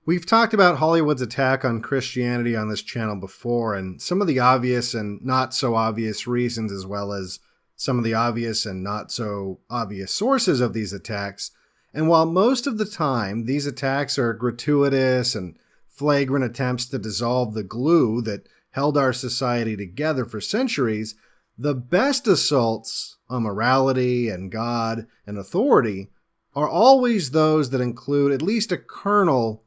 We've talked about Hollywood's attack on Christianity on this channel before, and some of the obvious and not so obvious reasons, as well as some of the obvious and not so obvious sources of these attacks. And while most of the time these attacks are gratuitous and flagrant attempts to dissolve the glue that held our society together for centuries, the best assaults on morality and God and authority are always those that include at least a kernel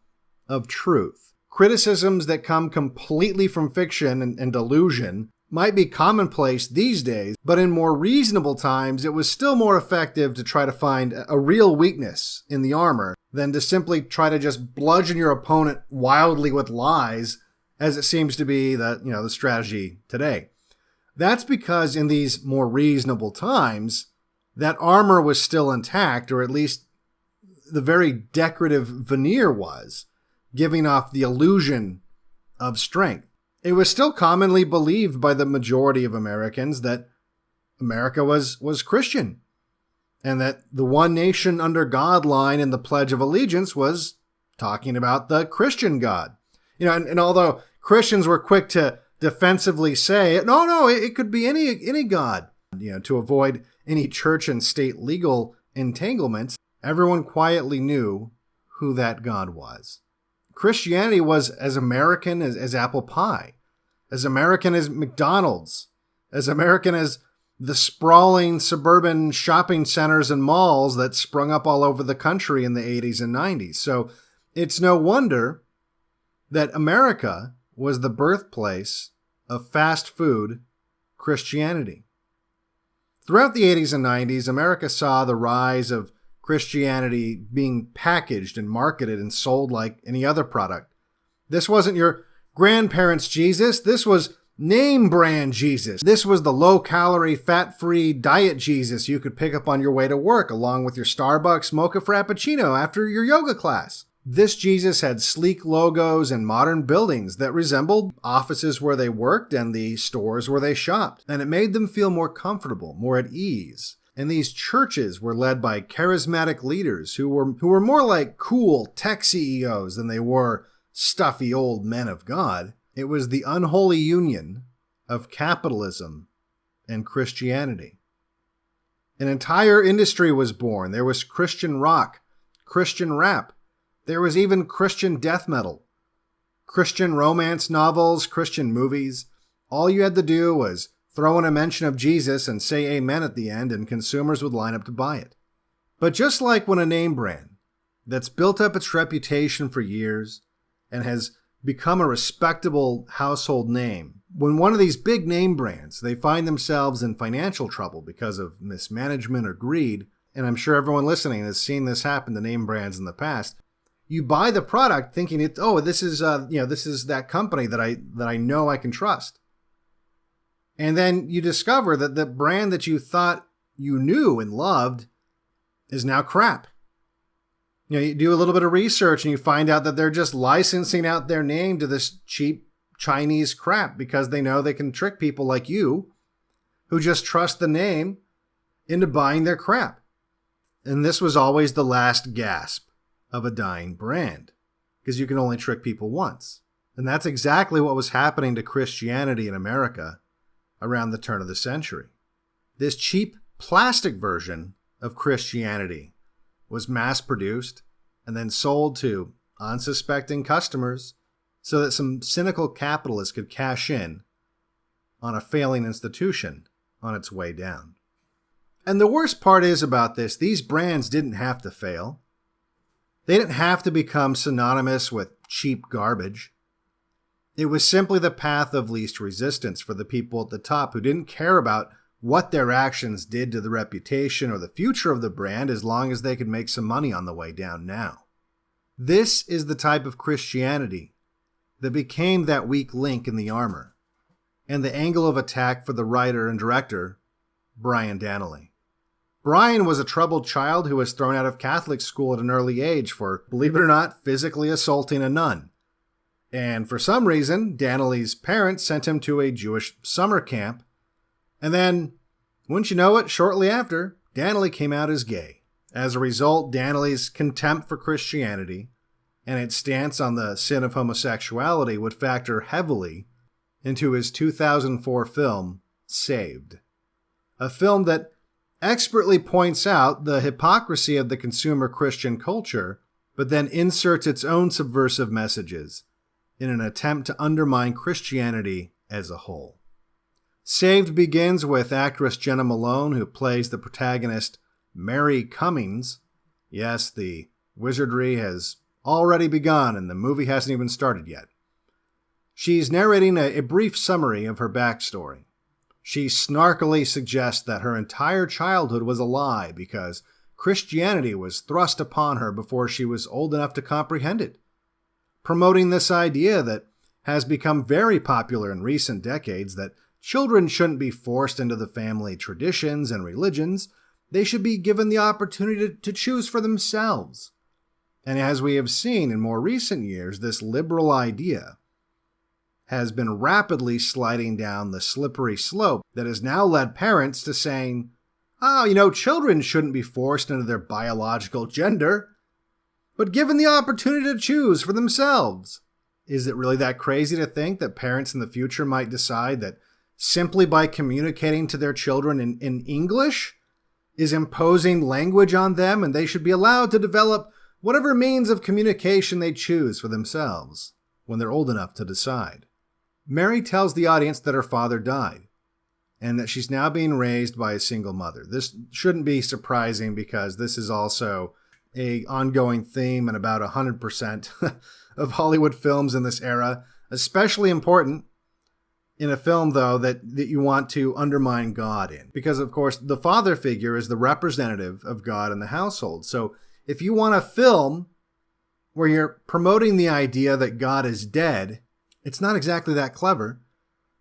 of truth. Criticisms that come completely from fiction and delusion might be commonplace these days, but in more reasonable times, it was still more effective to try to find a real weakness in the armor than to simply try to just bludgeon your opponent wildly with lies, as it seems to be the strategy today. That's because in these more reasonable times, that armor was still intact, or at least the very decorative veneer was, giving off the illusion of strength. It was still commonly believed by the majority of Americans that America was Christian, and that the one nation under God line in the Pledge of Allegiance was talking about the Christian God. And although Christians were quick to defensively say, no, it could be any God, to avoid any church and state legal entanglements, everyone quietly knew who that God was. Christianity was as American as apple pie, as American as McDonald's, as American as the sprawling suburban shopping centers and malls that sprung up all over the country in the 80s and 90s. So it's no wonder that America was the birthplace of fast food Christianity. Throughout the 80s and 90s, America saw the rise of Christianity being packaged and marketed and sold like any other product. This wasn't your grandparents' Jesus. This was name brand Jesus. This was the low-calorie, fat-free diet Jesus you could pick up on your way to work, along with your Starbucks mocha frappuccino after your yoga class. This Jesus had sleek logos and modern buildings that resembled offices where they worked and the stores where they shopped, and it made them feel more comfortable, more at ease. And these churches were led by charismatic leaders who were more like cool tech CEOs than they were stuffy old men of God. It was the unholy union of capitalism and Christianity. An entire industry was born. There was Christian rock, Christian rap. There was even Christian death metal, Christian romance novels, Christian movies. All you had to do was throw in a mention of Jesus and say amen at the end, and consumers would line up to buy it. But just like when a name brand that's built up its reputation for years and has become a respectable household name, when one of these big name brands, they find themselves in financial trouble because of mismanagement or greed, and I'm sure everyone listening has seen this happen to name brands in the past, you buy the product thinking this is that company that I know I can trust. And then you discover that the brand that you thought you knew and loved is now crap. You do a little bit of research and you find out that they're just licensing out their name to this cheap Chinese crap because they know they can trick people like you who just trust the name into buying their crap. And this was always the last gasp of a dying brand, because you can only trick people once. And that's exactly what was happening to Christianity in America around the turn of the century. This cheap plastic version of Christianity was mass-produced and then sold to unsuspecting customers so that some cynical capitalists could cash in on a failing institution on its way down. And the worst part is about this, these brands didn't have to fail. They didn't have to become synonymous with cheap garbage. It was simply the path of least resistance for the people at the top who didn't care about what their actions did to the reputation or the future of the brand as long as they could make some money on the way down now. This is the type of Christianity that became that weak link in the armor and the angle of attack for the writer and director, Brian Danley. Brian was a troubled child who was thrown out of Catholic school at an early age for, believe it or not, physically assaulting a nun. And for some reason, Danley's parents sent him to a Jewish summer camp. And then, wouldn't you know it, shortly after, Danley came out as gay. As a result, Danley's contempt for Christianity and its stance on the sin of homosexuality would factor heavily into his 2004 film, Saved. A film that expertly points out the hypocrisy of the consumer Christian culture, but then inserts its own subversive messages in an attempt to undermine Christianity as a whole. Saved begins with actress Jenna Malone, who plays the protagonist Mary Cummings. Yes, the wizardry has already begun and the movie hasn't even started yet. She's narrating a brief summary of her backstory. She snarkily suggests that her entire childhood was a lie because Christianity was thrust upon her before she was old enough to comprehend it, promoting this idea that has become very popular in recent decades that children shouldn't be forced into the family traditions and religions. They should be given the opportunity to choose for themselves. And as we have seen in more recent years, this liberal idea has been rapidly sliding down the slippery slope that has now led parents to saying, children shouldn't be forced into their biological gender, but given the opportunity to choose for themselves. Is it really that crazy to think that parents in the future might decide that simply by communicating to their children in English is imposing language on them and they should be allowed to develop whatever means of communication they choose for themselves when they're old enough to decide? Mary tells the audience that her father died and that she's now being raised by a single mother. This shouldn't be surprising because this is also an ongoing theme in about 100% of Hollywood films in this era. Especially important in a film, though, that you want to undermine God in. Because, of course, the father figure is the representative of God in the household. So if you want a film where you're promoting the idea that God is dead, it's not exactly that clever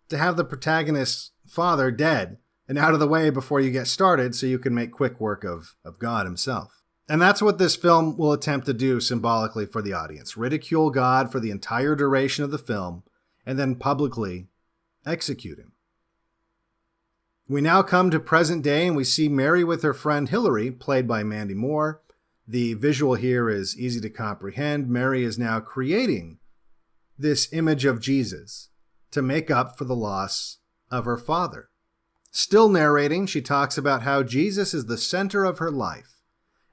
to have the protagonist's father dead and out of the way before you get started so you can make quick work of God himself. And that's what this film will attempt to do symbolically for the audience. Ridicule God for the entire duration of the film and then publicly execute him. We now come to present day and we see Mary with her friend Hillary, played by Mandy Moore. The visual here is easy to comprehend. Mary is now creating this image of Jesus to make up for the loss of her father. Still narrating, she talks about how Jesus is the center of her life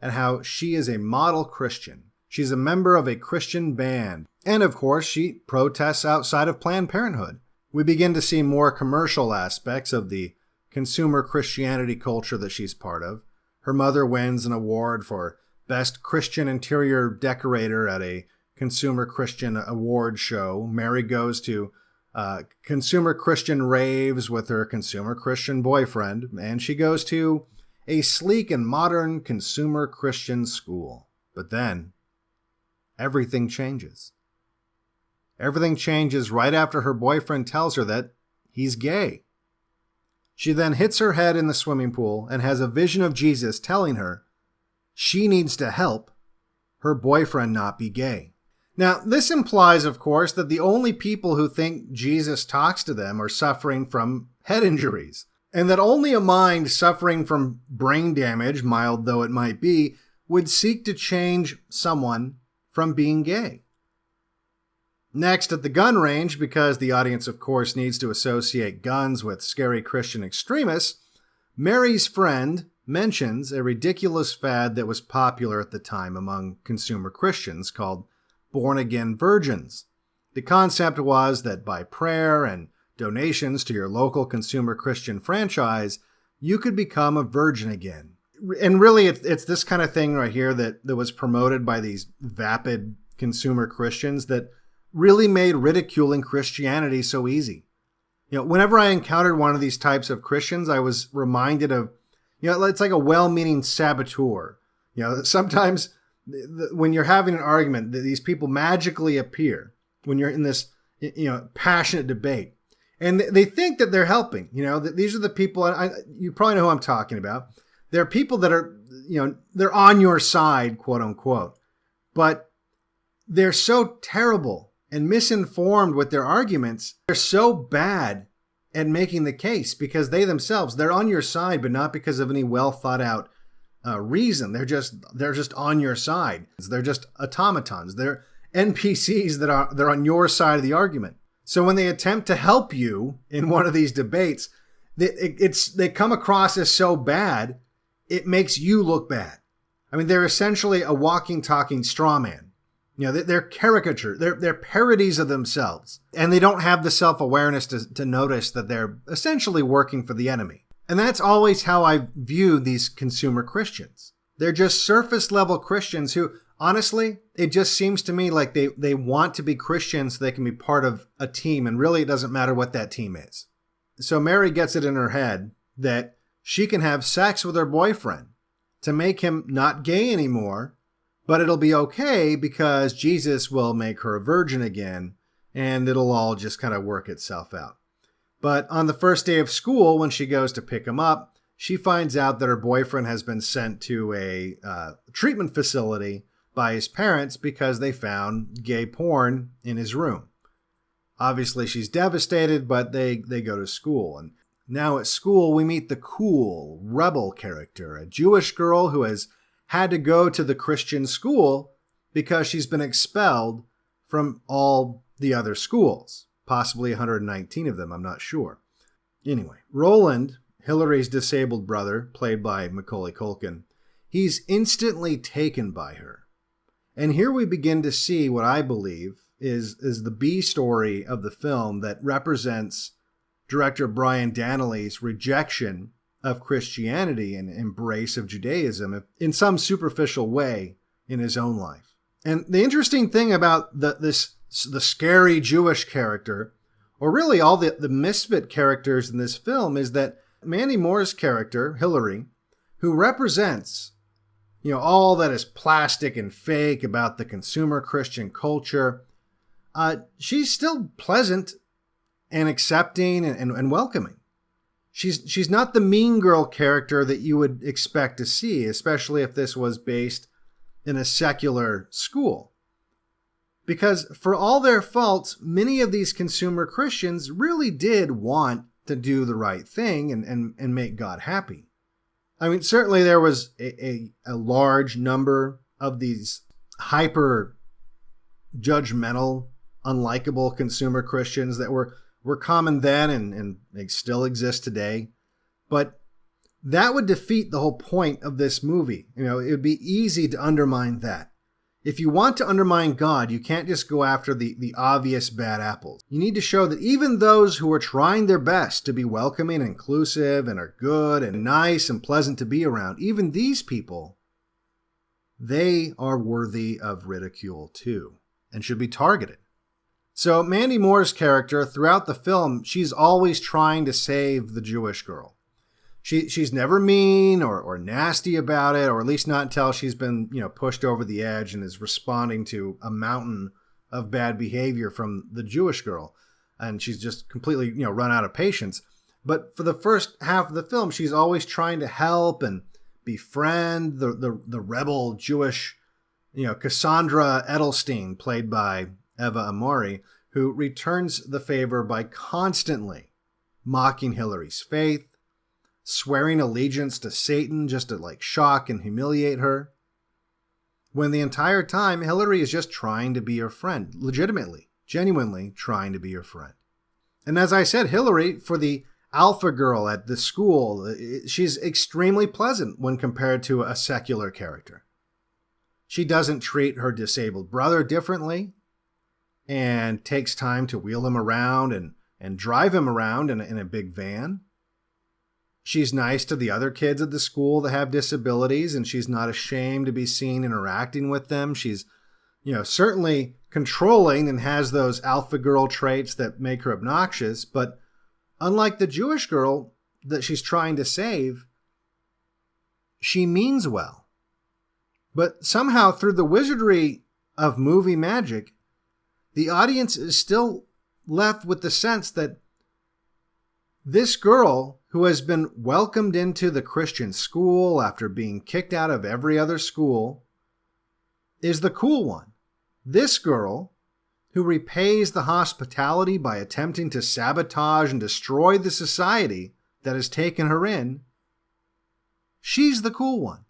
and how she is a model Christian. She's a member of a Christian band. And of course, she protests outside of Planned Parenthood. We begin to see more commercial aspects of the consumer Christianity culture that she's part of. Her mother wins an award for Best Christian Interior Decorator at a Consumer Christian Award show. Mary goes to consumer Christian raves with her consumer Christian boyfriend, and she goes to a sleek and modern consumer Christian school. But then, everything changes. Everything changes right after her boyfriend tells her that he's gay. She then hits her head in the swimming pool and has a vision of Jesus telling her she needs to help her boyfriend not be gay. Now, this implies, of course, that the only people who think Jesus talks to them are suffering from head injuries, and that only a mind suffering from brain damage, mild though it might be, would seek to change someone from being gay. Next, at the gun range, because the audience, of course, needs to associate guns with scary Christian extremists, Mary's friend mentions a ridiculous fad that was popular at the time among consumer Christians called born-again virgins. The concept was that by prayer and donations to your local consumer Christian franchise, you could become a virgin again. And really, it's this kind of thing right here that was promoted by these vapid consumer Christians that really made ridiculing Christianity so easy. Whenever I encountered one of these types of Christians, I was reminded of, it's like a well-meaning saboteur. Sometimes when you're having an argument, these people magically appear when you're in this, passionate debate. And they think that they're helping. That these are the people, you probably know who I'm talking about. They're people that are, they're on your side, quote unquote. But they're so terrible and misinformed with their arguments. They're so bad at making the case because they themselves, they're on your side, but not because of any well thought out reason. They're just on your side. They're just automatons. NPCs they're on your side of the argument. So when they attempt to help you in one of these debates, they come across as so bad, it makes you look bad. I mean, they're essentially a walking, talking straw man. You know, they're caricature. They're parodies of themselves. And they don't have the self-awareness to notice that they're essentially working for the enemy. And that's always how I view these consumer Christians. They're just surface-level Christians who, honestly, it just seems to me like they want to be Christians so they can be part of a team. And really, it doesn't matter what that team is. So Mary gets it in her head that she can have sex with her boyfriend to make him not gay anymore, but it'll be okay because Jesus will make her a virgin again, and it'll all just kind of work itself out. But on the first day of school, when she goes to pick him up, she finds out that her boyfriend has been sent to a treatment facility by his parents because they found gay porn in his room. Obviously, she's devastated, but they go to school. And now at school, we meet the cool, rebel character, a Jewish girl who has had to go to the Christian school because she's been expelled from all the other schools, possibly 119 of them, I'm not sure. Anyway, Roland, Hillary's disabled brother, played by Macaulay Culkin, he's instantly taken by her. And here we begin to see what I believe is the B story of the film that represents director Brian Dannelly's rejection of Christianity and embrace of Judaism in some superficial way in his own life. And the interesting thing about the scary Jewish character, or really all the misfit characters in this film, is that Mandy Moore's character, Hillary, who represents, you know, all that is plastic and fake about the consumer Christian culture, she's still pleasant and accepting and welcoming. She's not the mean girl character that you would expect to see, especially if this was based in a secular school. Because for all their faults, many of these consumer Christians really did want to do the right thing and make God happy. I mean, certainly there was a large number of these hyper judgmental, unlikable consumer Christians that were common then and they still exist today. But that would defeat the whole point of this movie. You know, it would be easy to undermine that. If you want to undermine God, you can't just go after the obvious bad apples. You need to show that even those who are trying their best to be welcoming and inclusive and are good and nice and pleasant to be around, even these people, they are worthy of ridicule too and should be targeted. So Mandy Moore's character throughout the film, she's always trying to save the Jewish girl. She's never mean or nasty about it, or at least not until she's been, you know, pushed over the edge and is responding to a mountain of bad behavior from the Jewish girl. And she's just completely, you know, run out of patience. But for the first half of the film, she's always trying to help and befriend the rebel Jewish, you know, Cassandra Edelstein, played by Eva Amari, who returns the favor by constantly mocking Hillary's faith, swearing allegiance to Satan just to like shock and humiliate her, when the entire time Hillary is just trying to be her friend, legitimately, genuinely trying to be her friend. And as I said, Hillary, for the alpha girl at the school, she's extremely pleasant when compared to a secular character. She doesn't treat her disabled brother differently and takes time to wheel him around and drive him around in a big van. She's nice to the other kids at the school that have disabilities, and she's not ashamed to be seen interacting with them. She's, you know, certainly controlling and has those alpha girl traits that make her obnoxious, but unlike the Jewish girl that she's trying to save, she means well. But somehow, through the wizardry of movie magic, the audience is still left with the sense that this girl, who has been welcomed into the Christian school after being kicked out of every other school, is the cool one. This girl, who repays the hospitality by attempting to sabotage and destroy the society that has taken her in, she's the cool one.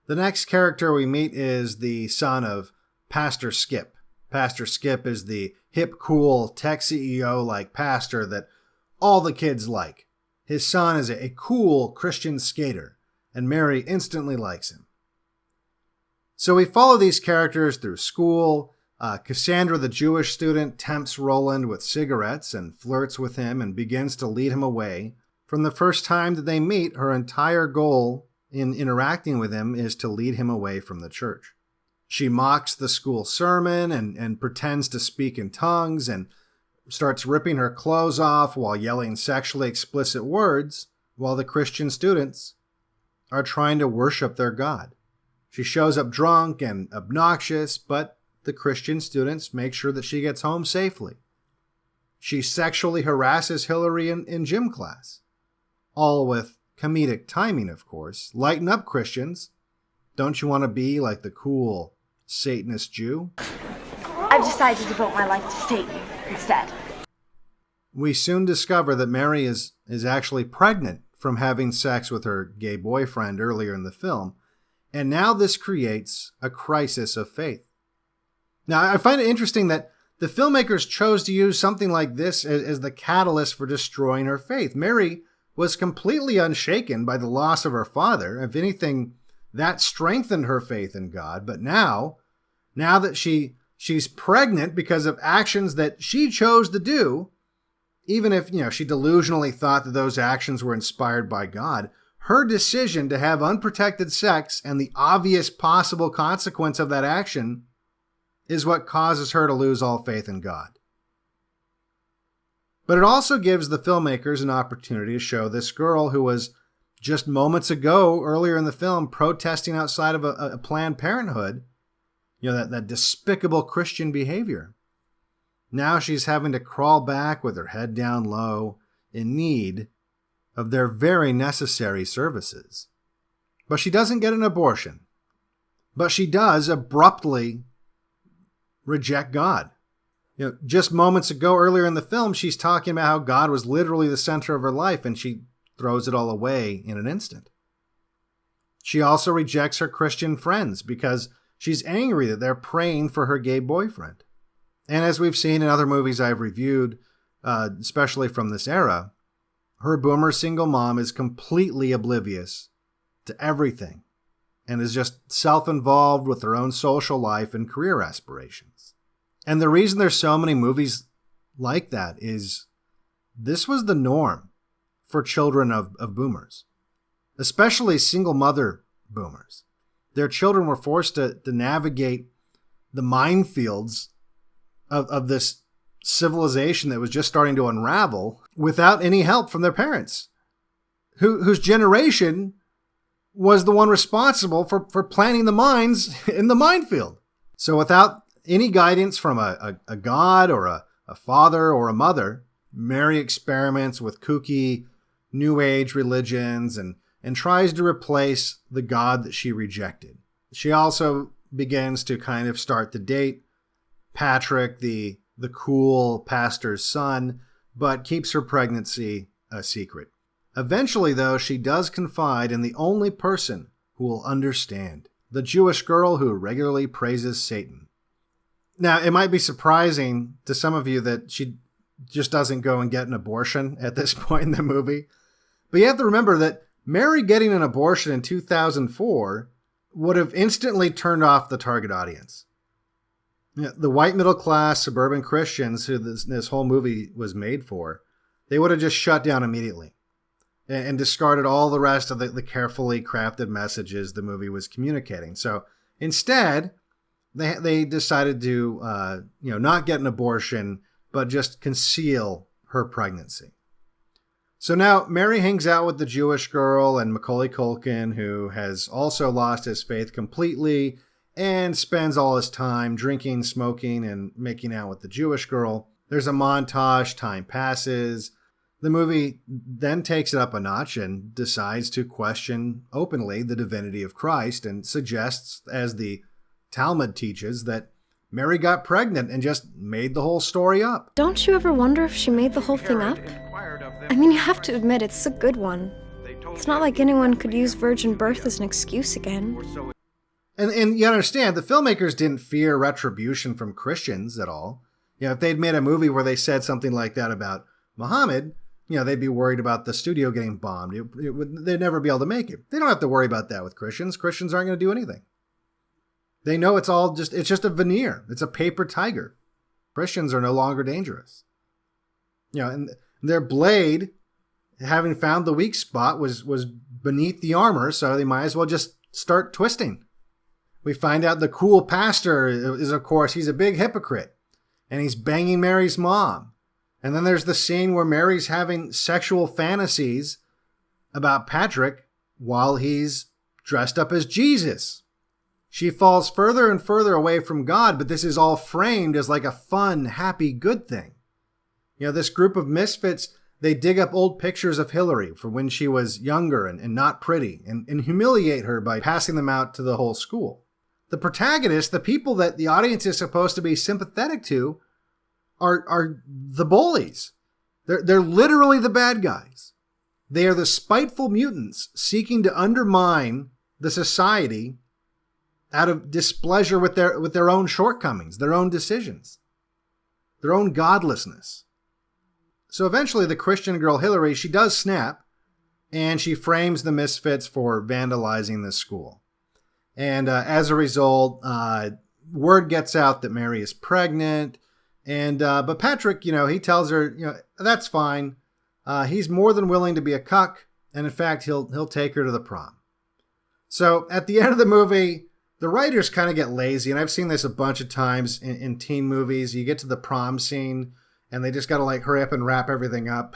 The next character we meet is the son of Pastor Skip. Pastor Skip is the hip, cool tech CEO-like pastor that all the kids like. His son is a cool Christian skater, and Mary instantly likes him. So we follow these characters through school. Cassandra, the Jewish student, tempts Roland with cigarettes and flirts with him and begins to lead him away. From the first time that they meet, her entire goal in interacting with him is to lead him away from the church. She mocks the school sermon and pretends to speak in tongues and starts ripping her clothes off while yelling sexually explicit words while the Christian students are trying to worship their God. She shows up drunk and obnoxious, but the Christian students make sure that she gets home safely. She sexually harasses Hillary in gym class. All with comedic timing, of course. Lighten up, Christians. Don't you want to be like the cool Satanist Jew? I've decided to devote my life to Satan instead. We soon discover that Mary is actually pregnant from having sex with her gay boyfriend earlier in the film, and now this creates a crisis of faith. Now, I find it interesting that the filmmakers chose to use something like this as the catalyst for destroying her faith. Mary was completely unshaken by the loss of her father. If anything, that strengthened her faith in God. But now that she's pregnant because of actions that she chose to do, even if, she delusionally thought that those actions were inspired by God, her decision to have unprotected sex and the obvious possible consequence of that action is what causes her to lose all faith in God. But it also gives the filmmakers an opportunity to show this girl who was just moments ago, earlier in the film, protesting outside of a Planned Parenthood, that despicable Christian behavior. Now she's having to crawl back with her head down low in need of their very necessary services. But she doesn't get an abortion. But she does abruptly reject God. Just moments ago, earlier in the film, she's talking about how God was literally the center of her life, and she throws it all away in an instant. She also rejects her Christian friends because she's angry that they're praying for her gay boyfriend. And as we've seen in other movies I've reviewed, especially from this era, her boomer single mom is completely oblivious to everything and is just self-involved with her own social life and career aspirations. And the reason there's so many movies like that is this was the norm for children of boomers, especially single mother boomers. Their children were forced to navigate the minefields of this civilization that was just starting to unravel without any help from their parents, whose generation was the one responsible for planting the mines in the minefield. So without any guidance from a god or a father or a mother, Mary experiments with kooky New Age religions and tries to replace the God that she rejected. She also begins to kind of start to date Patrick, the cool pastor's son, but keeps her pregnancy a secret. Eventually, though, she does confide in the only person who will understand, the Jewish girl who regularly praises Satan. Now, it might be surprising to some of you that she just doesn't go and get an abortion at this point in the movie. But you have to remember that Mary getting an abortion in 2004 would have instantly turned off the target audience. The white middle-class suburban Christians who this whole movie was made for, they would have just shut down immediately and discarded all the rest of the carefully crafted messages the movie was communicating. So instead, they decided to not get an abortion, but just conceal her pregnancy. So now Mary hangs out with the Jewish girl and Macaulay Culkin, who has also lost his faith completely and spends all his time drinking, smoking, and making out with the Jewish girl. There's a montage, time passes. The movie then takes it up a notch and decides to question openly the divinity of Christ and suggests, as the Talmud teaches, that Mary got pregnant and just made the whole story up. Don't you ever wonder if she made the whole thing up? I mean, you have to admit, it's a good one. It's not like anyone could use virgin birth as an excuse again. And you understand, the filmmakers didn't fear retribution from Christians at all. If they'd made a movie where they said something like that about Muhammad, they'd be worried about the studio getting bombed. They'd never be able to make it. They don't have to worry about that with Christians. Christians aren't going to do anything. They know it's just a veneer. It's a paper tiger. Christians are no longer dangerous. And their blade, having found the weak spot, was beneath the armor, so they might as well just start twisting. We find out the cool pastor is, of course, he's a big hypocrite, and he's banging Mary's mom. And then there's the scene where Mary's having sexual fantasies about Patrick while he's dressed up as Jesus. She falls further and further away from God, but this is all framed as like a fun, happy, good thing. This group of misfits, they dig up old pictures of Hillary from when she was younger and not pretty and humiliate her by passing them out to the whole school. The protagonists, the people that the audience is supposed to be sympathetic to, are the bullies. They're literally the bad guys. They are the spiteful mutants seeking to undermine the society out of displeasure with their own shortcomings, their own decisions, their own godlessness. So eventually the Christian girl Hillary, she does snap, and she frames the misfits for vandalizing the school. And as a result, word gets out that Mary is pregnant. And but Patrick, he tells her, that's fine. He's more than willing to be a cuck, and in fact, he'll take her to the prom. So at the end of the movie, the writers kind of get lazy, and I've seen this a bunch of times in teen movies. You get to the prom scene, and they just got to hurry up and wrap everything up.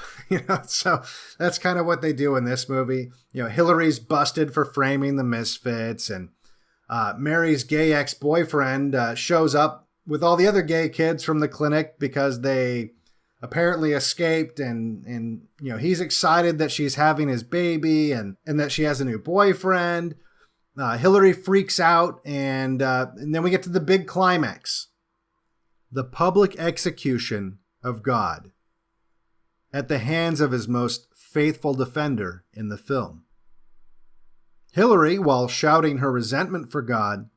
So that's kind of what they do in this movie. Hillary's busted for framing the misfits, and Mary's gay ex-boyfriend shows up with all the other gay kids from the clinic because they apparently escaped, and he's excited that she's having his baby and that she has a new boyfriend. Hillary freaks out, and then we get to the big climax. The public execution of God at the hands of his most faithful defender in the film. Hillary, while shouting her resentment for God,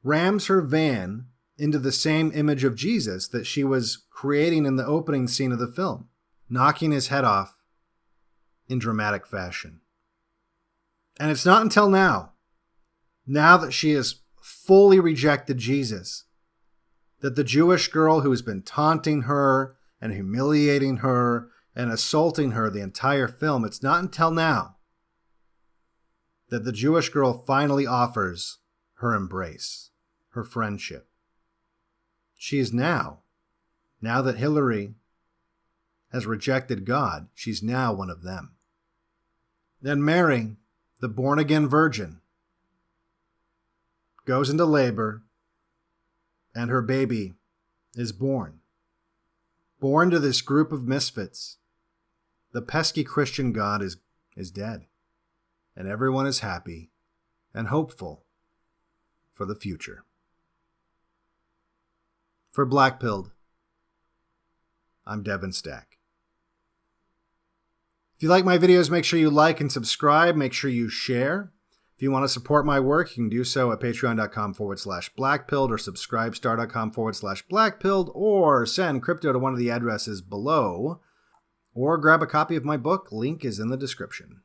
rams her van into the same image of Jesus that she was creating in the opening scene of the film, knocking his head off in dramatic fashion. And it's not until now that she has fully rejected Jesus, that the Jewish girl who has been taunting her and humiliating her and assaulting her the entire film, it's not until now that the Jewish girl finally offers her embrace, her friendship. She is now that Hillary has rejected God, she's now one of them. Then Mary, the born-again virgin, goes into labor, and her baby is born. Born to this group of misfits. The pesky Christian God is dead, and everyone is happy and hopeful for the future. For BlackPilled, I'm Devin Stack. If you like my videos, make sure you like and subscribe. Make sure you share. If you want to support my work, you can do so at patreon.com/BlackPilled or subscribestar.com/BlackPilled, or send crypto to one of the addresses below, or grab a copy of my book. Link is in the description.